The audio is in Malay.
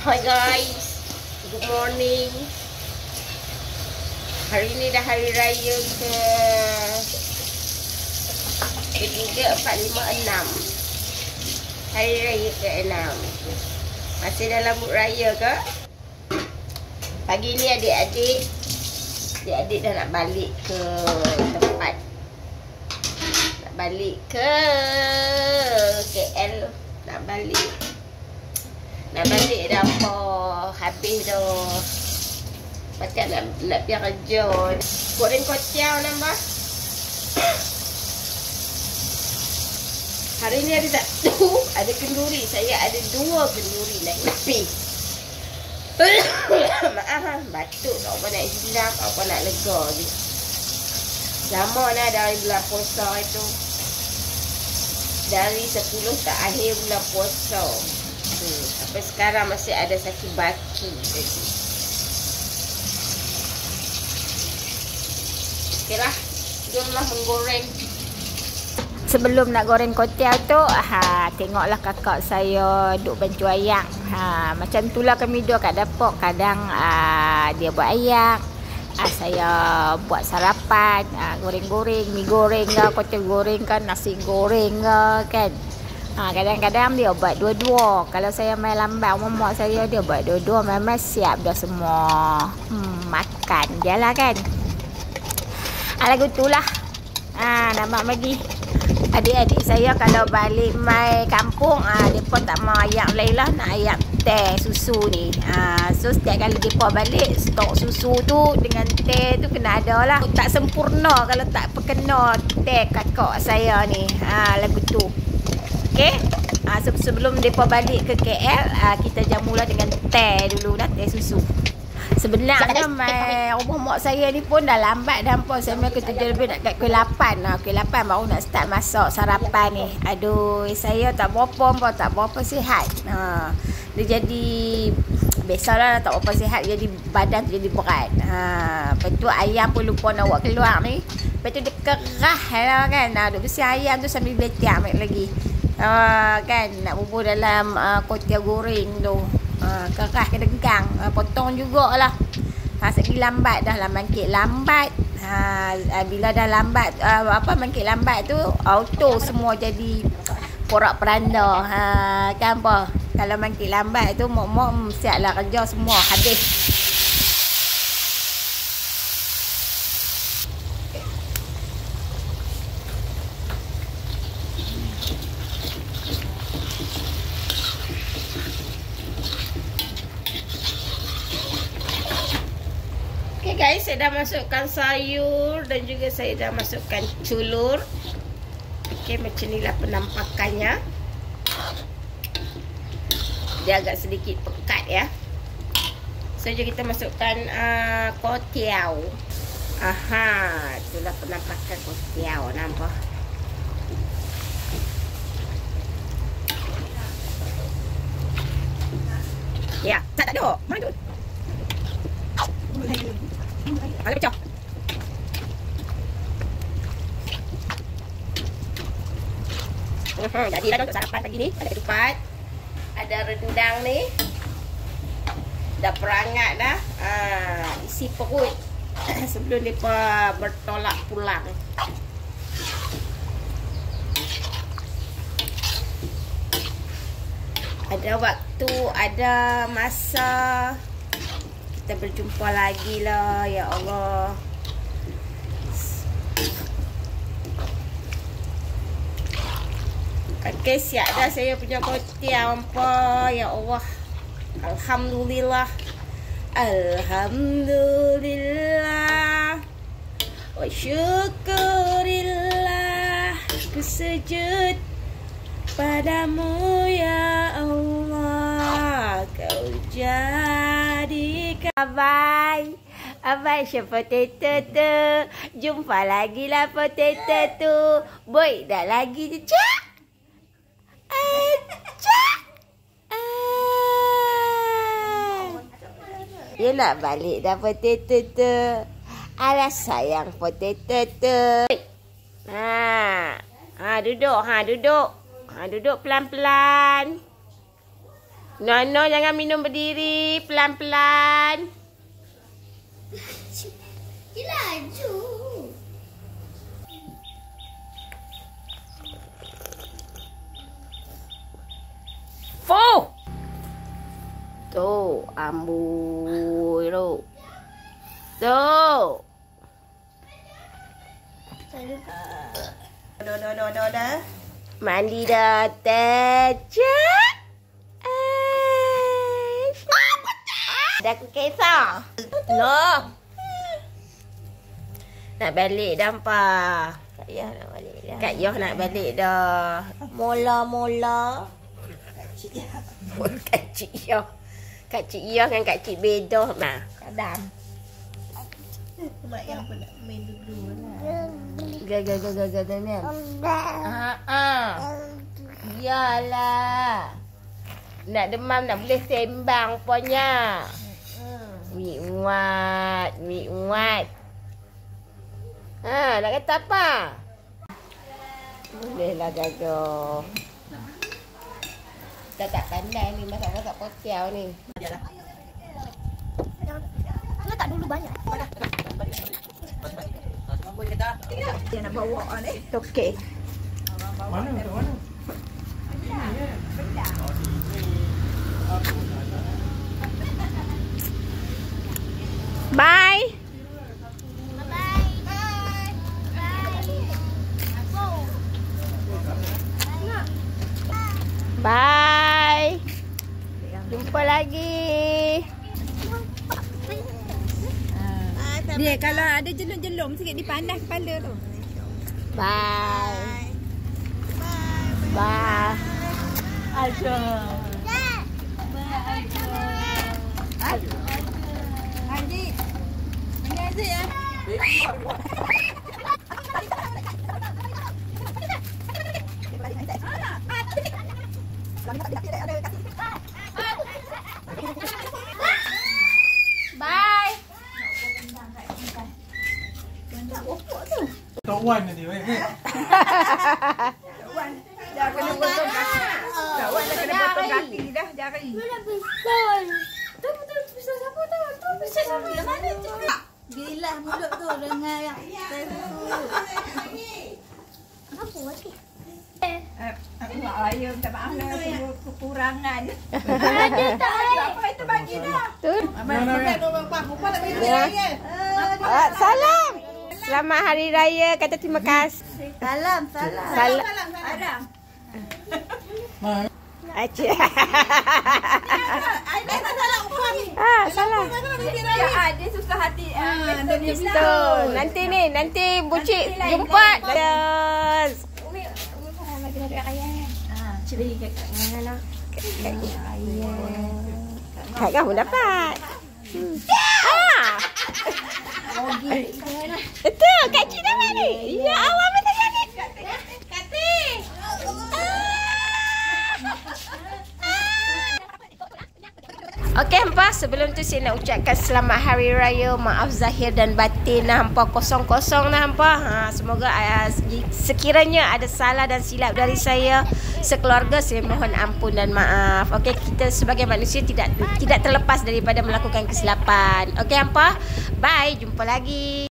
Hi guys, good morning. Hari ini dah hari raya ke 3, 4, 5, 6. Hari raya ke-6. Masih dalam mood raya ke? Pagi ni adik-adik dah nak balik ke tempat. Nak balik ke KL. Nak balik dah apa. Habis dah. Macam nak pergi kerja. Goreng kocau nambah. Hari ni ada satu. Ada kenduri. Saya ada 2 kenduri naik api. Maaf, batuk tak apa nak hilang. Apa nak lega je. Lama dah dari bulan puasa itu. Dari 10 ke akhir bulan puasa. Sampai sekarang masih ada sakit baki lagi. Okeylah, jomlah menggoreng. Sebelum nak goreng kotiau tu, tengoklah kakak saya duk bantu ayang. Macam itulah kami dua kat dapur. Kadang dia buat ayang, saya buat sarapan, goreng-goreng, mi goreng ke, kotiau goreng ke, nasi goreng ke, kan. Kadang-kadang dia buat dua-dua. Kalau saya main lambat mak saya, dia buat dua-dua. Memang siap dah semua. Makan je lah kan. Lagu tu lah. Nampak bagi adik-adik saya kalau balik mai kampung, mereka tak mau ayak Laila, nak ayak teh susu ni. So setiap kali mereka balik, stok susu tu dengan teh tu kena ada lah. Tak sempurna kalau tak perkena teh kakak saya ni. Lagu tu. Okay. Sebelum mereka balik ke KL, kita jamulah dengan teh dulu lah, teh susu. Sebenarnya rumah mak saya ni pun dah lambat dah pun. Saya ke 7 lebih nak kat kuih 8. Kuih 8 baru nak start masak sarapan ni. Aduh, saya tak berapa sihat. Dia jadi biasalah tak berapa sihat, jadi badan tu jadi berat. Lepas tu ayam pun lupa nak buat keluar ni. Lepas tu dia kerah lah kan. Duk bersih ayam tu sambil beletik ambil lagi. Kan nak bubur dalam kotiau goreng tu. Kerah kedengkang, potong jugalah. Segi lambat dah lah, mangkit lambat. Bila dah lambat, mangkit lambat tu auto semua jadi porak peranda. Kan apa? Kalau mangkit lambat tu mak siaplah kerja semua habis. Guys, saya dah masukkan sayur dan juga saya dah masukkan culur. Okey, macam inilah penampakannya. Dia agak sedikit pekat ya. Selanjutnya kita masukkan kotiau. Itulah penampakan kotiau, nampak? Ya, tak ada. Mana tu? Ada pecah. Jadilah untuk sarapan pagi ni. Ada ketupat, ada rendang ni. Dah perangat dah. Isi perut sebelum mereka bertolak pulang. Ada waktu, ada masa. Kita berjumpa lagi lah, ya Allah. Okey, siap dah saya punya kotiau apa, ya Allah. Alhamdulillah. Alhamdulillah. Wa syukurillah. Ku sujud padamu ya Allah. Kau jadikan. Bye. Bye, potato tu. Jumpa lagi lah potato tu. Boy, dah lagi je. Cak. Cak. Dia nak balik dah potato tu. Alah sayang potato tu. Duduk. Duduk pelan-pelan. Nono jangan minum berdiri. Pelan-pelan. Laju. Fuh. Tu amboi tu. Tu. Dah. Mandi dah. Tejak. Dah kisah. Loh. Nak balik dah, Ampa. Kak Yah nak balik dah. Kak Yoh nak balik dah. Mola. Kak Cik Yoh. Kak Cik Yoh dengan Kak Cik Bedoh mah. Kadang. Mak yang pun nak main dulu lah. Gagal ni. Yalah. Nak demam nak boleh sembang punya. Mi uat. Nak kata apa? Bolehlah gagal. Kita tak pandai ni masak-masak potiau ni. Letak dulu banyak. Dia nak bawa ni. Okey. Mana? Bye. Bye. Jumpa lagi. Dia kalau ada jelum-jelum sikit dipanas kepala tu. Bye. Bye. Haji. Mana Haji ya? Bye. Tok Wan tadi weh. Dah kena potong kaki. Wan dah kena potong kaki dah jari. Betul. Pisau siapa tu? Pisau siapa? Yang mana tu? Bilah mulut tu dengan yang apa lagi? Mak ayam minta maaf lah kekurangan. Ada tak? Apa itu bagi dah? Tu. Ya. Salam. Selamat Hari Raya. Kata terima kasih. Salam. Salam. Ada. Acik. Ada salah upah ni. Salah. Dia suka hati. Betul. Nanti bucik jumpa. Yes. Umi pun lagi dari ayah. Ceri kat mana lah. Kak kamu dapat. Betul, Kak Cik dapat ni. Ya Allah, betul lagi. Kati. Okey hampa, sebelum tu saya nak ucapkan selamat Hari Raya. Maaf zahir dan batin hampa, kosong-kosong hampa. Semoga sekiranya ada salah dan silap dari saya sekeluarga, saya mohon ampun dan maaf. Okey, kita sebagai manusia tidak terlepas daripada melakukan kesilapan. Okey hampa, bye, jumpa lagi.